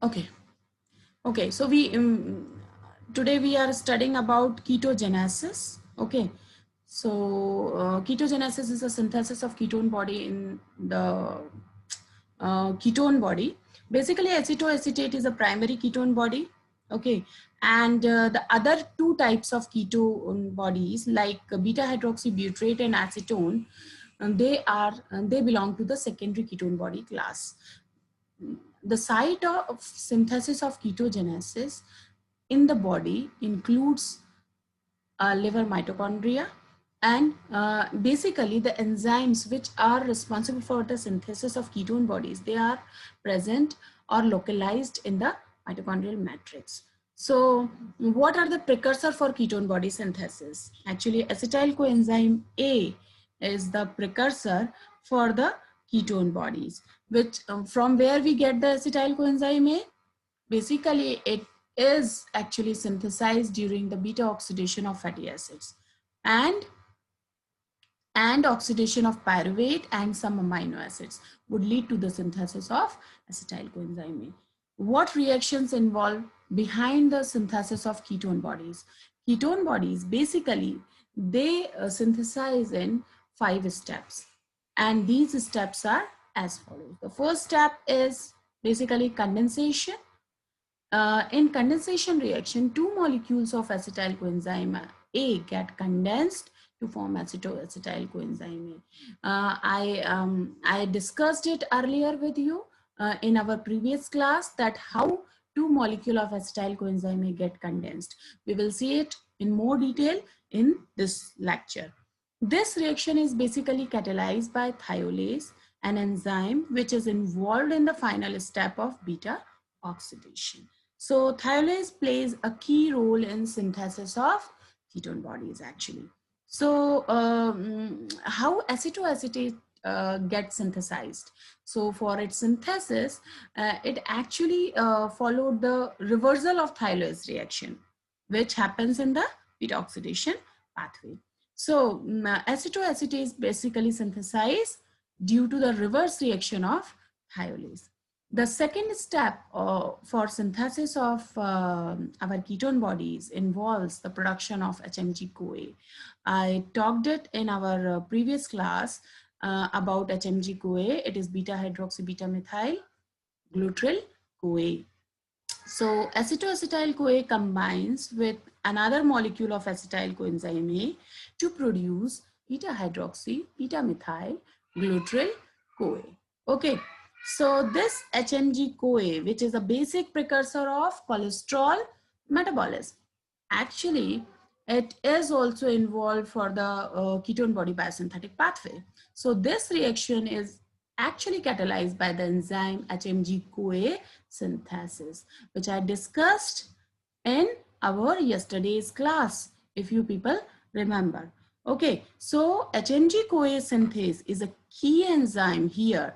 Okay. Okay. So today we are studying about ketogenesis. Okay. So ketogenesis is a synthesis of ketone body in the ketone body. Basically, acetoacetate is a primary ketone body. Okay. And the other two types of ketone bodies like beta hydroxybutyrate and acetone, they belong to the secondary ketone body class. The site of synthesis of ketogenesis in the body includes liver mitochondria, and basically the enzymes which are responsible for the synthesis of ketone bodies, they are present or localized in the mitochondrial matrix. So what are the precursor for ketone body synthesis? Actually, acetyl coenzyme A is the precursor for the ketone bodies, which from where we get the acetyl coenzyme A? Basically, it is actually synthesized during the beta oxidation of fatty acids and oxidation of pyruvate and some amino acids would lead to the synthesis of acetyl coenzyme A. What reactions involve behind the synthesis of ketone bodies? Ketone bodies, basically, they synthesize in 5 steps, and these steps are as follows. The first step is basically condensation. In condensation reaction, two molecules of acetyl coenzyme A get condensed to form acetoacetyl coenzyme A. I discussed it earlier with you in our previous class that how two molecules of acetyl coenzyme A get condensed. We will see it in more detail in this lecture. This reaction is basically catalyzed by thiolase, an enzyme which is involved in the final step of beta oxidation. So thiolase plays a key role in synthesis of ketone bodies actually. So how acetoacetate gets synthesized? So for its synthesis, it actually followed the reversal of thiolase reaction, which happens in the beta oxidation pathway. So acetoacetate is basically synthesized due to the reverse reaction of thiolase. The second step for synthesis of our ketone bodies involves the production of HMG-CoA. I talked it in our previous class about HMG-CoA. It is beta hydroxy beta methyl glutryl CoA. So acetoacetyl CoA combines with another molecule of acetyl coenzyme A to produce beta hydroxy beta methyl glutryl CoA. Okay. So this HMG CoA, which is a basic precursor of cholesterol metabolism, actually it is also involved for the ketone body biosynthetic pathway. So this reaction is actually catalyzed by the enzyme HMG-CoA synthesis, which I discussed in our yesterday's class, if you people remember. Okay, so HMG-CoA synthase is a key enzyme here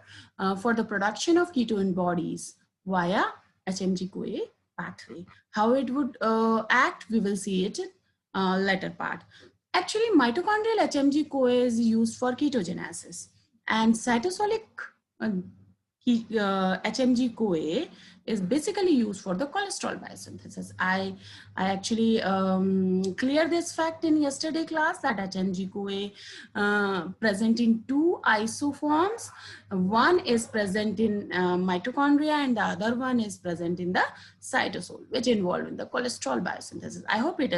for the production of ketone bodies via HMG-CoA pathway. How it would act, we will see it in later part. Actually, mitochondrial HMG-CoA is used for ketogenesis, and cytosolic HMG-CoA is basically used for the cholesterol biosynthesis. I actually cleared this fact in yesterday class that HMG-CoA present in two isoforms. One is present in mitochondria and the other one is present in the cytosol, which involved in the cholesterol biosynthesis. I hope it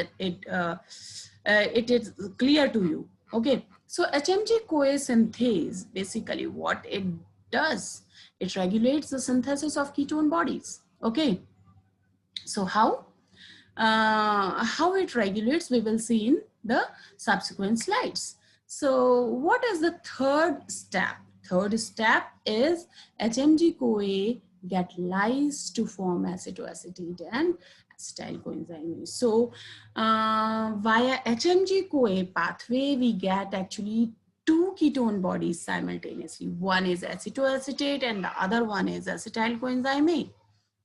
is clear to you. Okay, so HMG-CoA synthase, basically what it does, it regulates the synthesis of ketone bodies. Okay, so how it regulates, we will see in the subsequent slides. So what is the third step? Third step is HMG-CoA get lysed to form acetoacetate and acetyl coenzyme. So via HMG-CoA pathway, we get actually two ketone bodies simultaneously. One is acetoacetate and the other one is acetyl coenzyme A.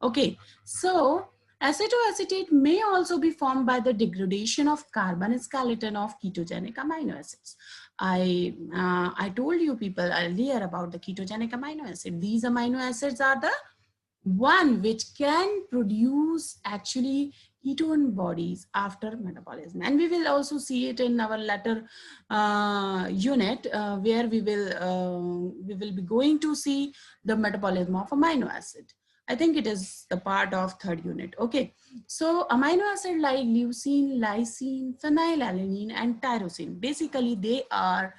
Okay, so acetoacetate may also be formed by the degradation of carbon skeleton of ketogenic amino acids. I told you people earlier about the ketogenic amino acid. These amino acids are the one which can produce actually ketone bodies after metabolism. And we will also see it in our later unit where we will be going to see the metabolism of amino acid. I think it is the part of third unit. Okay, so amino acid like leucine, lysine, phenylalanine, and tyrosine, basically they are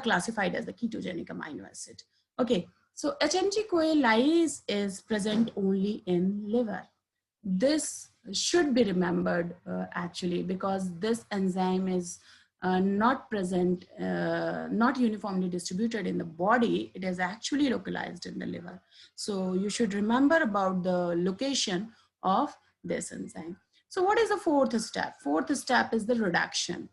classified as the ketogenic amino acid. Okay, so HMG-CoA lyase is present only in liver. This should be remembered actually, because this enzyme is not present, not uniformly distributed in the body. It is actually localized in the liver. So you should remember about the location of this enzyme. So what is the fourth step? Fourth step is the reduction.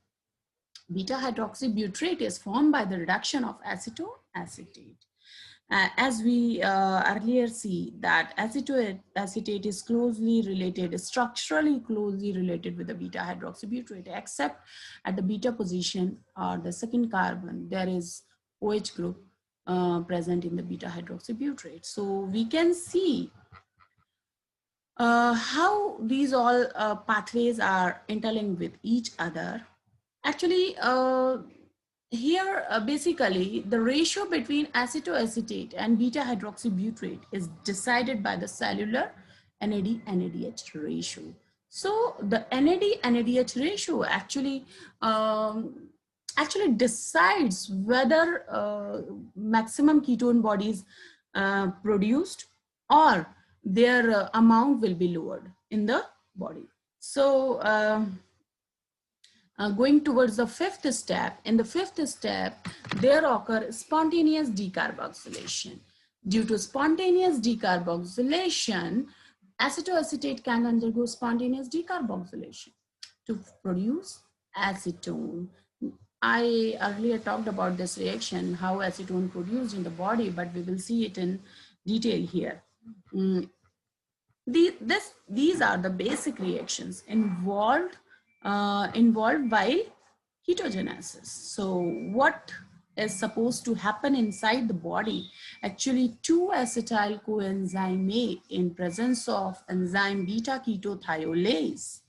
Beta hydroxybutyrate is formed by the reduction of acetoacetate. As we earlier see that acetoacetate is closely related, structurally closely related with the beta hydroxybutyrate, except at the beta position or the second carbon, there is OH group present in the beta hydroxybutyrate. So we can see how these all pathways are interlinked with each other. Actually, here basically the ratio between acetoacetate and beta hydroxybutyrate is decided by the cellular NAD/NADH ratio. So the NAD/NADH ratio actually decides whether maximum ketone bodies produced, or their amount will be lowered in the body. So going towards the fifth step, in the fifth step, there occur spontaneous decarboxylation. Due to spontaneous decarboxylation, acetoacetate can undergo spontaneous decarboxylation to produce acetone. I earlier talked about this reaction, how acetone produced in the body, but we will see it in detail here. These are the basic reactions involved while ketogenesis. So what is supposed to happen inside the body? Actually, 2-acetyl coenzyme A in presence of enzyme beta ketothiolase,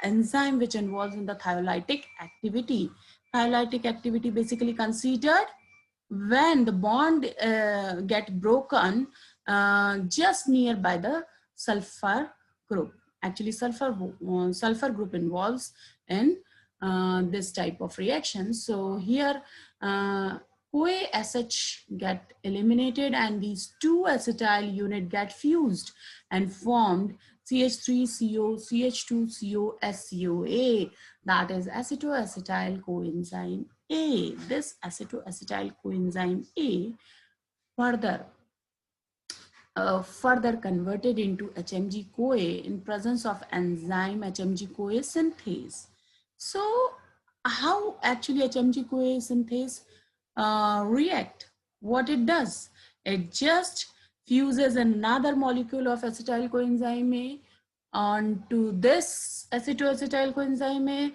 enzyme which involves in the thiolytic activity. Thiolytic activity basically considered when the bond get broken just nearby the sulfur group. Actually, sulfur group involves in this type of reaction. So here CoA SH get eliminated and these 2-acetyl unit get fused and formed CH3CO, CH2CO, SCOA, that is acetoacetyl coenzyme A. This acetoacetyl coenzyme A further converted into HMG-CoA in presence of enzyme HMG-CoA synthase. So how actually HMG-CoA synthase react? What it does? It just fuses another molecule of acetyl coenzyme A onto this acetoacetyl coenzyme A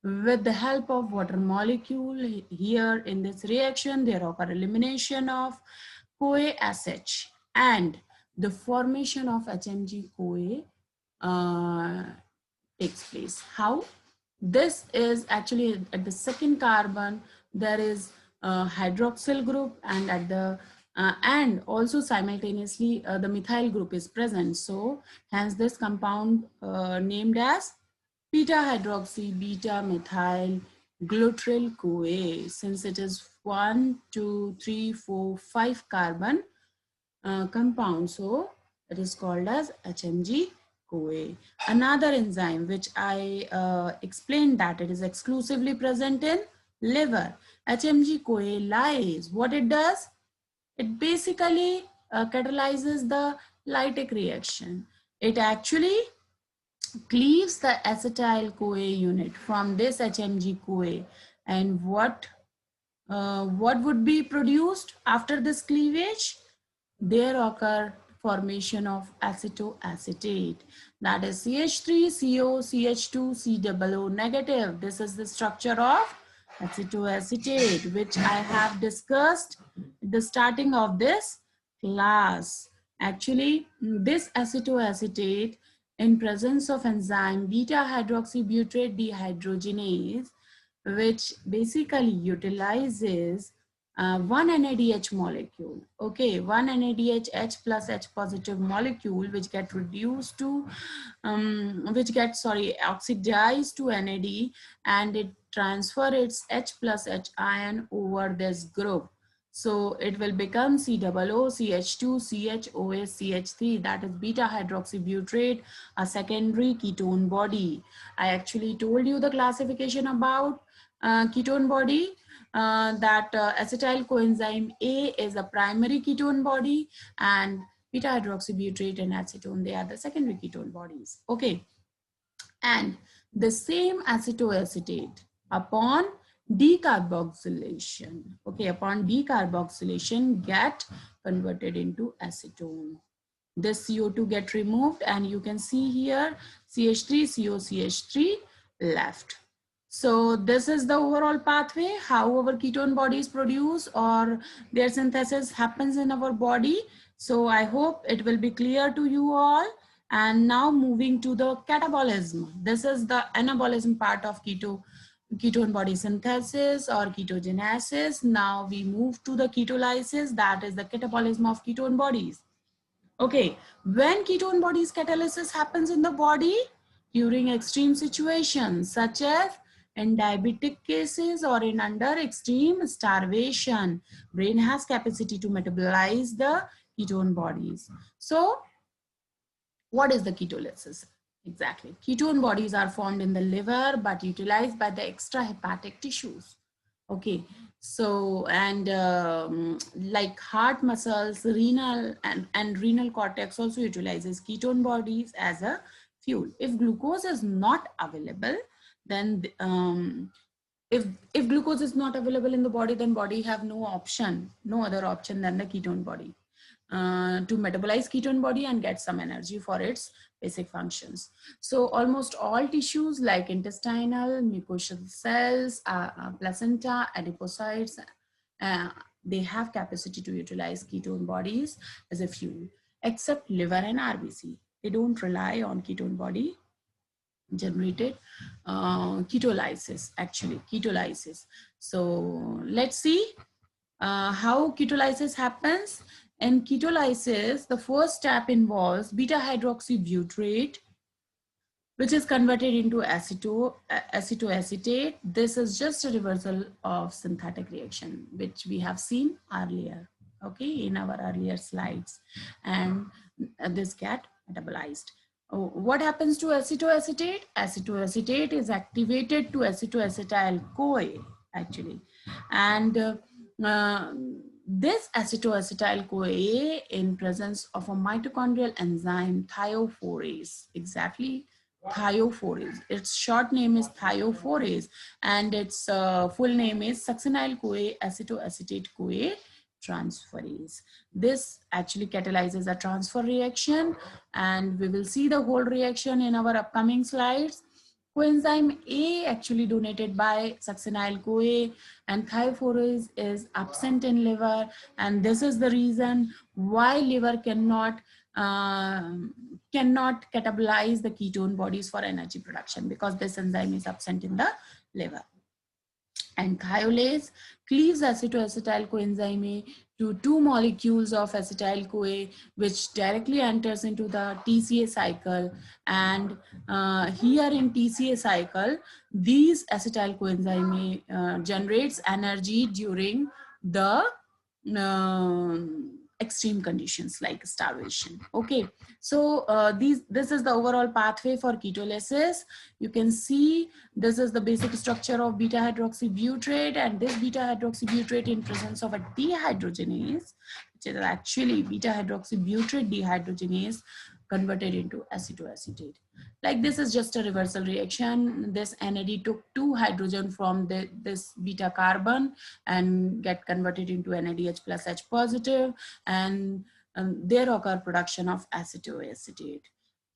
with the help of water molecule. Here in this reaction, there occur elimination of CoA SH and the formation of HMG-CoA takes place. How? This is actually at the second carbon, there is a hydroxyl group, and at the and also simultaneously the methyl group is present. So hence this compound named as beta hydroxy beta methyl glutryl CoA, since it is 1, 2, 3, 4, 5 carbon compound. So it is called as HMG-CoA. Another enzyme which I explained that it is exclusively present in liver, HMG-CoA lyase. What it does? It basically catalyzes the lytic reaction. It actually cleaves the acetyl-CoA unit from this HMG-CoA, and what would be produced after this cleavage? There occur formation of acetoacetate, that is CH3CO, CH2, COO negative. This is the structure of acetoacetate, which I have discussed at the starting of this class. Actually, this acetoacetate in presence of enzyme beta hydroxybutyrate dehydrogenase, which basically utilizes one NADH molecule. Okay, one NADH H plus H positive molecule, which get reduced to, oxidized to NAD, and it transfer its H plus H ion over this group. So it will become COOCH2 CHOS that is beta hydroxybutyrate, a secondary ketone body. I actually told you the classification about ketone body, that acetyl coenzyme A is a primary ketone body, and beta hydroxybutyrate and acetone, they are the secondary ketone bodies. Okay. And the same acetoacetate upon decarboxylation, okay, upon decarboxylation get converted into acetone. This CO2 get removed, and you can see here CH3 COCH3 left. So this is the overall pathway, how our ketone bodies produce or their synthesis happens in our body. So I hope it will be clear to you all. And now moving to the catabolism. This is the anabolism part of ketone body synthesis or ketogenesis. Now we move to the ketolysis, that is the catabolism of ketone bodies. Okay, when ketone bodies catalysis happens in the body during extreme situations such as in diabetic cases or in under extreme starvation, brain has capacity to metabolize the ketone bodies. So what is the ketolysis? Exactly. Ketone bodies are formed in the liver but utilized by the extrahepatic tissues. Okay, so and like heart muscles, renal and renal cortex also utilizes ketone bodies as a fuel. If glucose is not available, then if glucose is not available in the body, then body have no option, no other option than the ketone body to metabolize ketone body and get some energy for its basic functions. So almost all tissues like intestinal, mucosal cells, placenta, adipocytes, they have capacity to utilize ketone bodies as a fuel, except liver and RBC. They don't rely on ketone body generated ketolysis, actually ketolysis. So let's see how ketolysis happens. In ketolysis, the first step involves beta hydroxybutyrate, which is converted into acetoacetate. This is just a reversal of synthetic reaction, which we have seen earlier, okay, in our earlier slides. And this get metabolized. What happens to acetoacetate? Acetoacetate is activated to acetoacetyl-CoA, actually. And this acetoacetyl-CoA in presence of a mitochondrial enzyme thiophorase, exactly thiophorase. Its short name is thiophorase, and its full name is succinyl-CoA acetoacetate-CoA transferase. This actually catalyzes a transfer reaction, and we will see the whole reaction in our upcoming slides. Coenzyme A actually donated by succinyl-CoA, and thiophorase is absent in liver, and this is the reason why liver cannot catabolize the ketone bodies for energy production, because this enzyme is absent in the liver. And thiolase cleaves acetoacetyl coenzyme A to two molecules of acetyl-CoA, which directly enters into the TCA cycle. And here in TCA cycle, these acetyl coenzyme A generates energy during the extreme conditions like starvation. Okay, so this is the overall pathway for ketolysis. You can see this is the basic structure of beta hydroxybutyrate, and this beta hydroxybutyrate in presence of a dehydrogenase, which is actually beta hydroxybutyrate dehydrogenase, converted into acetoacetate. Like this is just a reversal reaction. This NAD took two hydrogen from this beta carbon and get converted into NADH plus H positive, and there occur production of acetoacetate.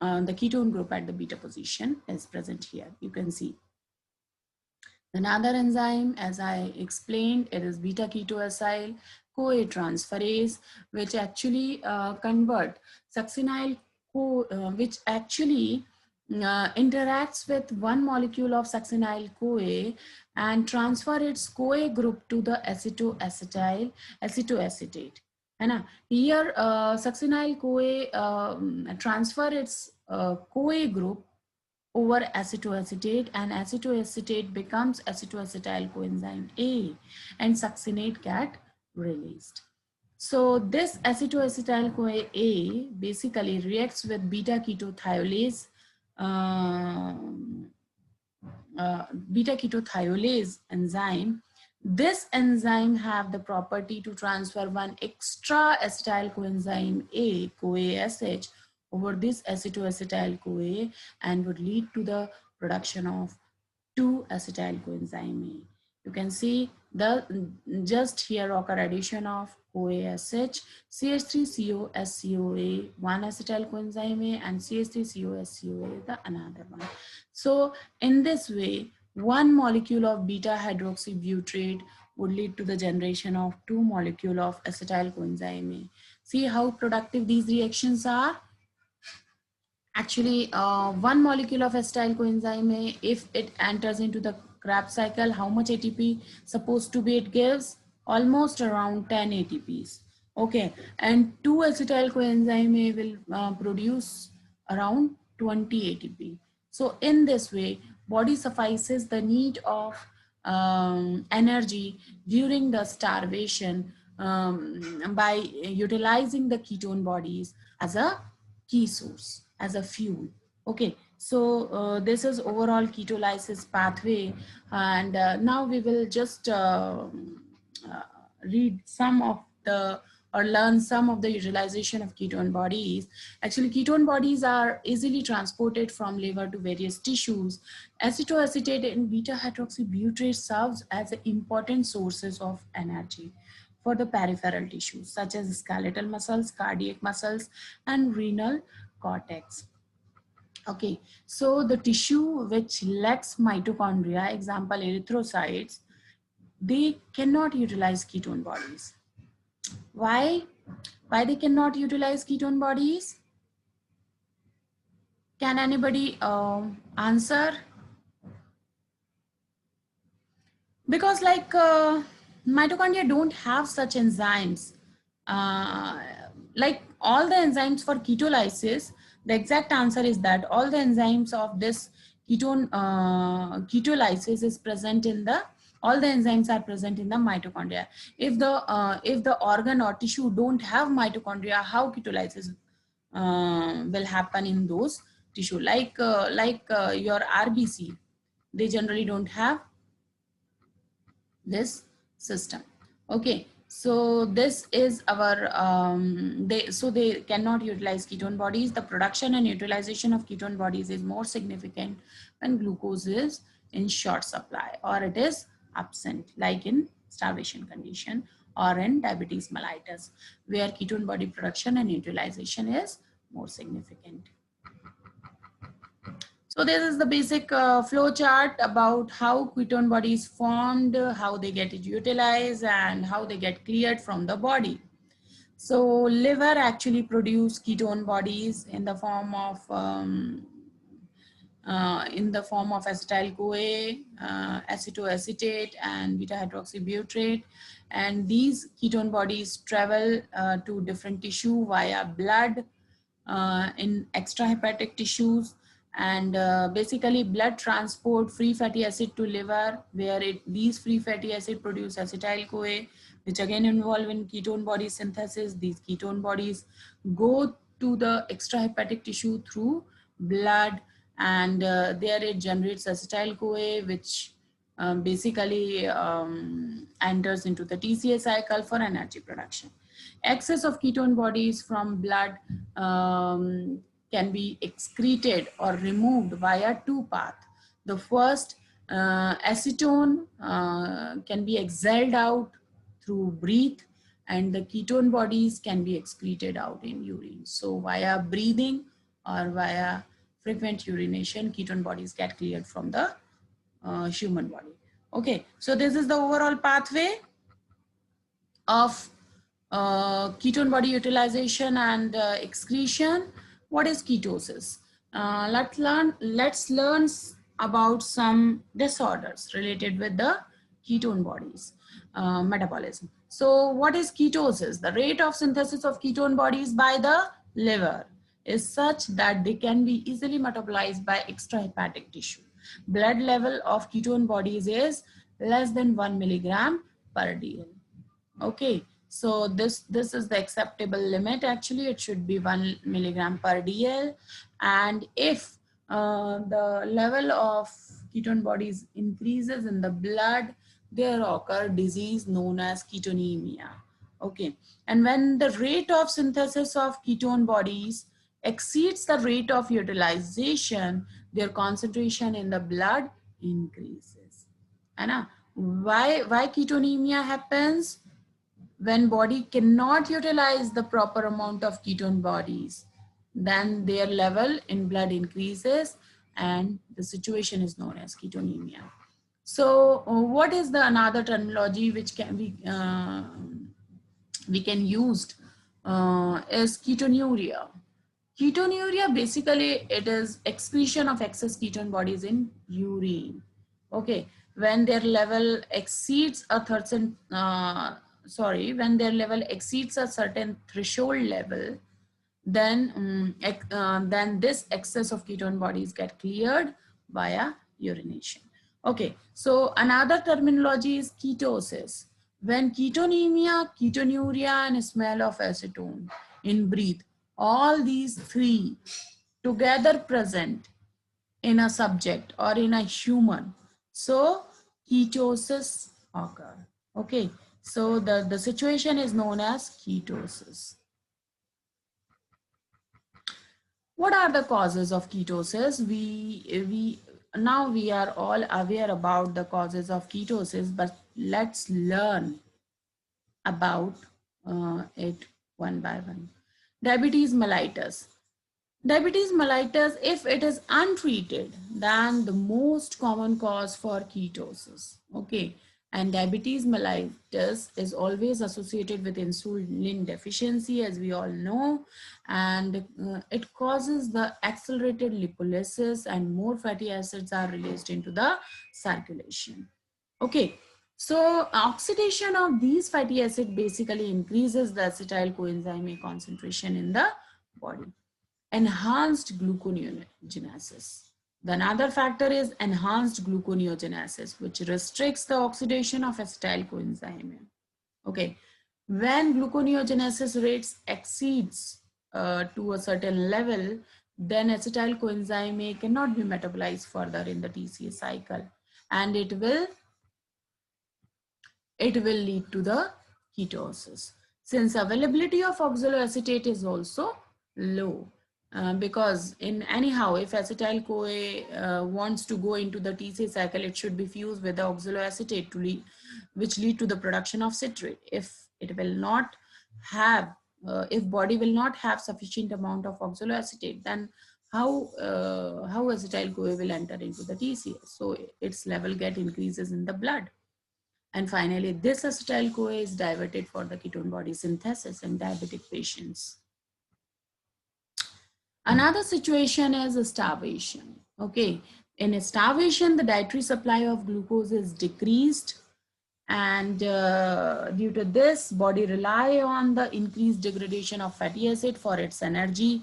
The ketone group at the beta position is present here. You can see. Another enzyme, as I explained, it is beta ketoacyl, CoA transferase, which actually convert succinyl which actually interacts with one molecule of succinyl CoA and transfer its CoA group to the acetoacetate. And here succinyl CoA transfer its CoA group over acetoacetate, and acetoacetate becomes acetoacetyl coenzyme A, and succinate get released. So this acetoacetyl CoA A basically reacts with beta ketothiolase beta ketothiolase enzyme. This enzyme have the property to transfer one extra acetyl coenzyme A, CoASH, over this acetoacetyl CoA and would lead to the production of 2-acetyl coenzyme A. You can see the just here occur addition of CoASH, CH3COSCOA, 1-acetyl coenzyme A, and CH3COSCOA, the another one. So in this way, one molecule of beta hydroxybutyrate would lead to the generation of 2 molecules of acetyl coenzyme A. See how productive these reactions are? Actually, one molecule of acetyl coenzyme A, if it enters into the Krebs cycle, how much ATP supposed to be it gives? Almost around 10 ATPs. Okay, and 2 acetyl coenzyme A will produce around 20 ATP. So in this way, body suffices the need of energy during the starvation by utilizing the ketone bodies as a key source, as a fuel. Okay, so this is overall ketolysis pathway, and now we will just read some of the or learn some of the utilization of ketone bodies. Actually, ketone bodies are easily transported from liver to various tissues. Acetoacetate and beta hydroxybutyrate serves as important sources of energy for the peripheral tissues such as skeletal muscles, cardiac muscles, and renal cortex. Okay, so the tissue which lacks mitochondria, example erythrocytes, they cannot utilize ketone bodies. Why? Why they cannot utilize ketone bodies? Can anybody answer? Because like mitochondria don't have such enzymes. Like all the enzymes for ketolysis, the exact answer is that all the enzymes of this ketolysis is present in the, all the enzymes are present in the mitochondria. If the organ or tissue don't have mitochondria, how ketolysis will happen in those tissue? Like your RBC, they generally don't have this system. Okay, so this is our they cannot utilize ketone bodies. The production and utilization of ketone bodies is more significant when glucose is in short supply or it is absent, like in starvation condition or in diabetes mellitus, where ketone body production and utilization is more significant. So this is the basic flow chart about how ketone body is formed, how they get utilized, and how they get cleared from the body. So liver actually produce ketone bodies in the form of acetyl CoA, acetoacetate, and beta hydroxybutyrate. And these ketone bodies travel to different tissue via blood in extrahepatic tissues, and basically blood transport free fatty acid to liver, where these free fatty acid produce acetyl CoA, which again involve in ketone body synthesis. These ketone bodies go to the extrahepatic tissue through blood, and there it generates acetyl CoA, which basically enters into the TCA cycle for energy production. Excess of ketone bodies from blood can be excreted or removed via 2 paths. The first, acetone can be exhaled out through breath, and the ketone bodies can be excreted out in urine. So via breathing or via frequent urination, ketone bodies get cleared from the human body. Okay, so this is the overall pathway of ketone body utilization and excretion. What is ketosis? Let's learn about some disorders related with the ketone bodies metabolism. So what is ketosis? The rate of synthesis of ketone bodies by the liver is such that they can be easily metabolized by extrahepatic tissue. Blood level of ketone bodies is less than 1 milligram per dl. Okay, so this is the acceptable limit. Actually, it should be 1 milligram per dl. And if the level of ketone bodies increases in the blood, there occur disease known as ketonemia. Okay, and when the rate of synthesis of ketone bodies exceeds the rate of utilization, their concentration in the blood increases. And why ketonemia happens? When body cannot utilize the proper amount of ketone bodies, then their level in blood increases and the situation is known as ketonemia. So what is the another terminology which can be we can use is ketonuria. Ketonuria, basically it is excretion of excess ketone bodies in urine. Okay, when their level exceeds a certain when their level exceeds a certain threshold level, then this excess of ketone bodies get cleared via urination. Okay, so another terminology is ketosis. When ketonemia, ketonuria, and smell of acetone in breath, all these three together present in a subject or in a human, so ketosis occur. Okay, so the situation is known as ketosis. What are the causes of ketosis? Now we are all aware about the causes of ketosis, but let's learn about it one by one. Diabetes mellitus. Diabetes mellitus, if it is untreated, then the most common cause for ketosis. Okay, and diabetes mellitus is always associated with insulin deficiency, as we all know, and it causes the accelerated lipolysis and more fatty acids are released into the circulation. Okay, so oxidation of these fatty acids basically increases the acetyl coenzyme A concentration in the body. Enhanced gluconeogenesis. The another factor is enhanced gluconeogenesis, which restricts the oxidation of acetyl coenzyme. Okay, when gluconeogenesis rates exceeds to a certain level, then acetyl coenzyme A cannot be metabolized further in the TCA cycle, and it will lead to the ketosis. Since availability of oxaloacetate is also low, because in anyhow, if acetyl CoA wants to go into the TCA cycle, it should be fused with the oxaloacetate which lead to the production of citrate. If it will not have, if body will not have sufficient amount of oxaloacetate, then how acetyl CoA will enter into the TCA? So its level get increases in the blood. And finally, this acetyl CoA is diverted for the ketone body synthesis in diabetic patients. Another situation is starvation. Okay, in starvation, the dietary supply of glucose is decreased, and due to this, body rely on the increased degradation of fatty acid for its energy.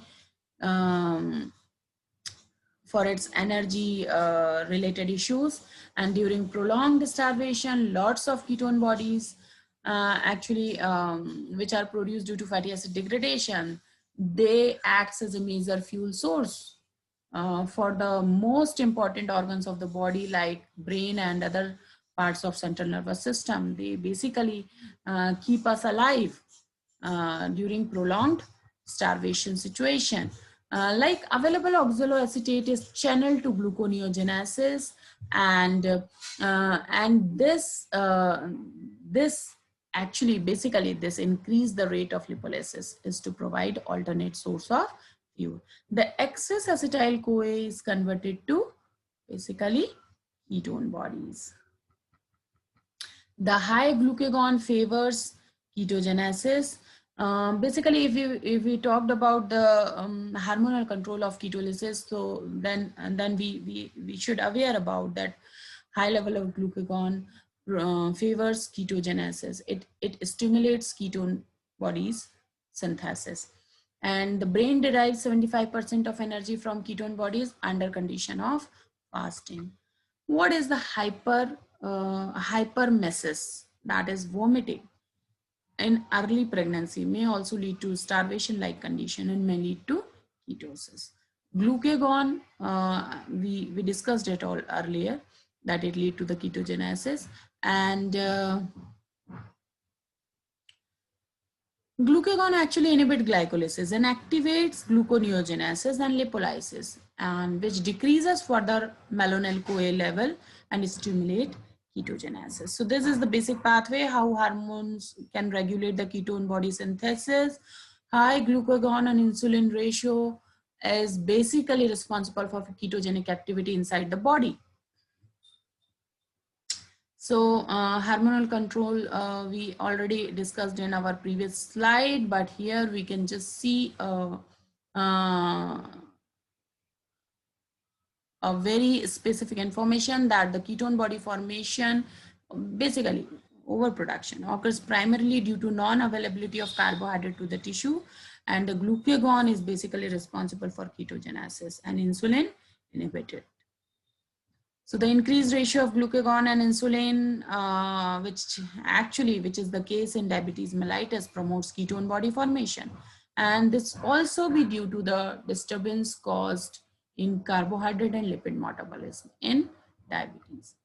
Related issues, and during prolonged starvation, lots of ketone bodies which are produced due to fatty acid degradation, they acts as a major fuel source for the most important organs of the body like brain and other parts of central nervous system. They basically keep us alive during prolonged starvation situation. Like available oxaloacetate is channeled to gluconeogenesis, and this actually basically this increase the rate of lipolysis is to provide alternate source of fuel. The excess acetyl CoA is converted to basically ketone bodies. The high glucagon favors Ketogenesis. Basically, if we talked about the hormonal control of ketolysis, so then we should aware about that high level of glucagon favors ketogenesis. It stimulates ketone bodies synthesis, and the brain derives 75% of energy from ketone bodies under condition of fasting. What is the hypermesis? That is vomiting in early pregnancy may also lead to starvation-like condition and may lead to ketosis. Glucagon, we discussed it all earlier, that it lead to the ketogenesis, and glucagon actually inhibits glycolysis and activates gluconeogenesis and lipolysis, and which decreases further malonyl-CoA level and stimulate ketogenesis. So this is the basic pathway how hormones can regulate the ketone body synthesis. High glucagon and insulin ratio is basically responsible for ketogenic activity inside the body. So hormonal control, we already discussed in our previous slide, but here we can just see a very specific information that the ketone body formation, basically overproduction, occurs primarily due to non-availability of carbohydrate to the tissue, and the glucagon is basically responsible for ketogenesis and insulin inhibited. So the increased ratio of glucagon and insulin, which is the case in diabetes mellitus, promotes ketone body formation. And this also be due to the disturbance caused in carbohydrate and lipid metabolism in diabetes.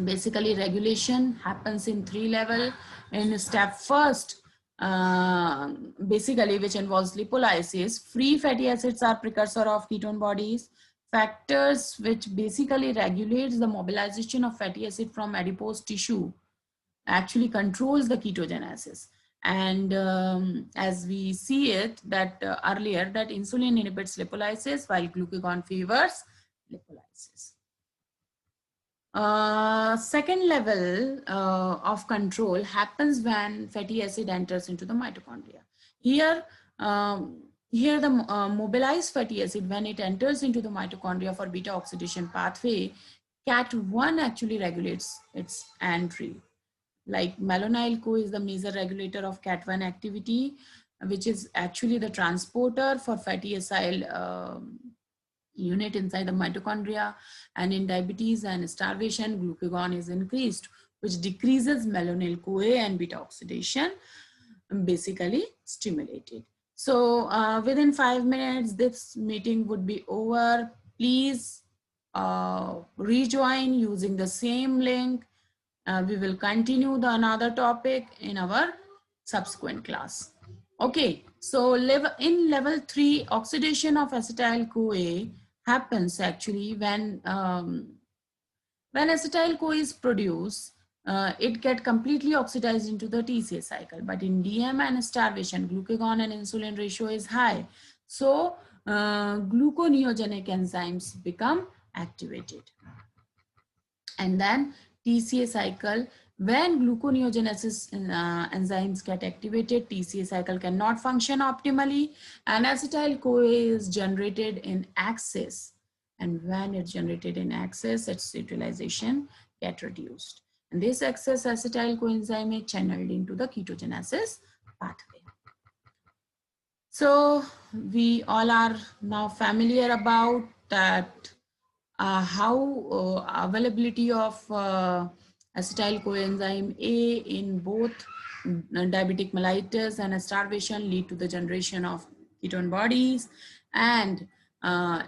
Basically, regulation happens in 3 levels. In step first, basically, which involves lipolysis, free fatty acids are precursor of ketone bodies. Factors which basically regulates the mobilization of fatty acid from adipose tissue actually controls the ketogenesis. And as we see it that earlier, that insulin inhibits lipolysis while glucagon favors lipolysis. Second level of control happens when fatty acid enters into the mitochondria. Here the mobilized fatty acid, when it enters into the mitochondria for beta oxidation pathway, CAT1 actually regulates its entry. Like malonyl-CoA is the major regulator of CAT1 activity, which is actually the transporter for fatty acyl unit inside the mitochondria. And in diabetes and starvation, glucagon is increased, which decreases malonyl-CoA and beta oxidation, basically stimulated. So within 5 minutes, this meeting would be over. Please rejoin using the same link. We will continue the another topic in our subsequent class. Okay, so in level 3, oxidation of acetyl-CoA happens actually when acetyl-CoA is produced, it get completely oxidized into the TCA cycle. But in DM and starvation, glucagon and insulin ratio is high. So gluconeogenic enzymes become activated. And then TCA cycle, when gluconeogenesis enzymes get activated, TCA cycle cannot function optimally, and acetyl-CoA is generated in excess. And when it's generated in excess, its utilization get reduced. And this excess acetyl coenzyme is channeled into the ketogenesis pathway. So we all are now familiar about that how availability of acetyl coenzyme A in both diabetic mellitus and starvation lead to the generation of ketone bodies. And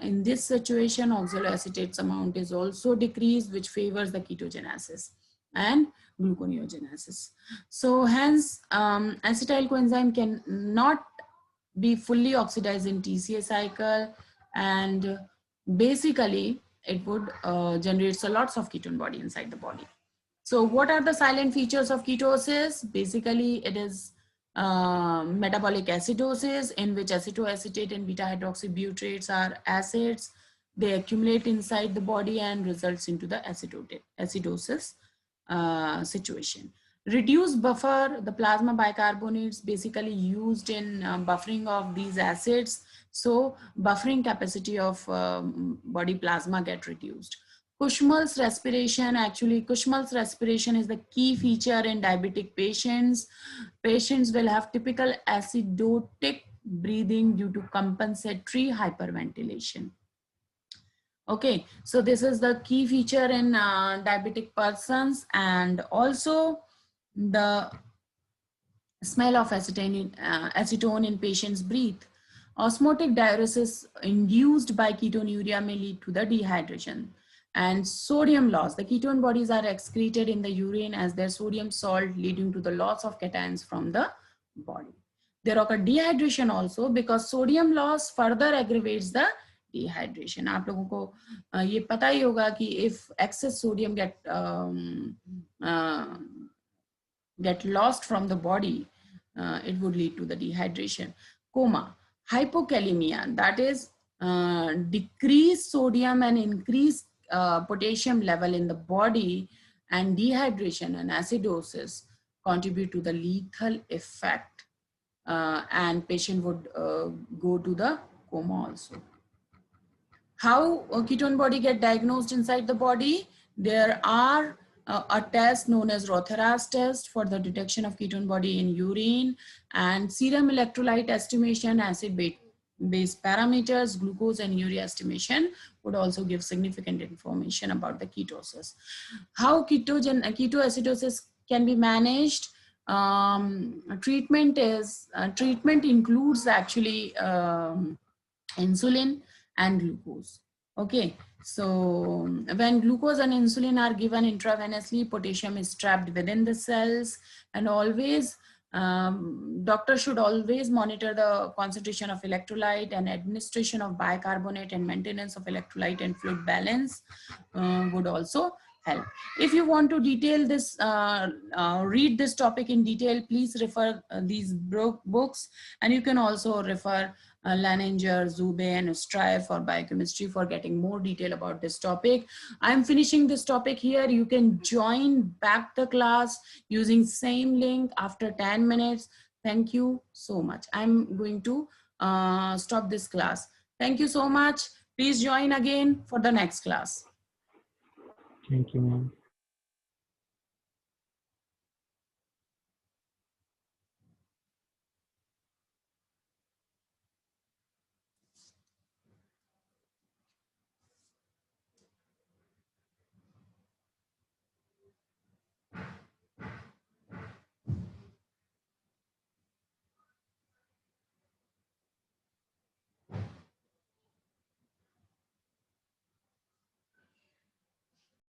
in this situation, oxaloacetate amount is also decreased, which favors the ketogenesis and gluconeogenesis. So hence, acetyl coenzyme can not be fully oxidized in TCA cycle, and basically it would generate lots of ketone body inside the body. So what are the silent features of ketosis? Basically, it is metabolic acidosis, in which acetoacetate and beta hydroxybutyrates are acids. They accumulate inside the body and results into the acidosis situation. Reduced buffer, the plasma bicarbonates basically used in buffering of these acids. So buffering capacity of body plasma get reduced. Kushmal's respiration, actually Kushmal's respiration is the key feature in diabetic patients. Patients will have typical acidotic breathing due to compensatory hyperventilation. Okay, so this is the key feature in diabetic persons, and also the smell of acetone in patient's breath. Osmotic diuresis induced by ketonuria may lead to the dehydration. And sodium loss. The ketone bodies are excreted in the urine as their sodium salt, leading to the loss of cations from the body. There occur dehydration also because sodium loss further aggravates the dehydration. आप लोगों को ये पता ही होगा कि if excess sodium get lost from the body, it would lead to the dehydration. Coma, hypokalemia, that is decreased sodium and increased potassium level in the body, and dehydration and acidosis contribute to the lethal effect, and patient would go to the coma also. How a ketone body get diagnosed inside the body? There are a test known as Rotheras test for the detection of ketone body in urine, and serum electrolyte estimation, acid-base parameters, glucose and urea estimation would also give significant information about the ketosis. How ketoacidosis can be managed? Treatment includes actually insulin and glucose. Okay, so when glucose and insulin are given intravenously, potassium is trapped within the cells, and always doctor should always monitor the concentration of electrolyte, and administration of bicarbonate and maintenance of electrolyte and fluid balance would also help. If you want to detail this, read this topic in detail, please refer these books, and you can also refer Laninger, Zube, and Strive for biochemistry for getting more detail about this topic. I'm finishing this topic here. You can join back the class using same link after 10 minutes. Thank you so much. I'm going to stop this class. Thank you so much. Please join again for the next class. Thank you, ma'am.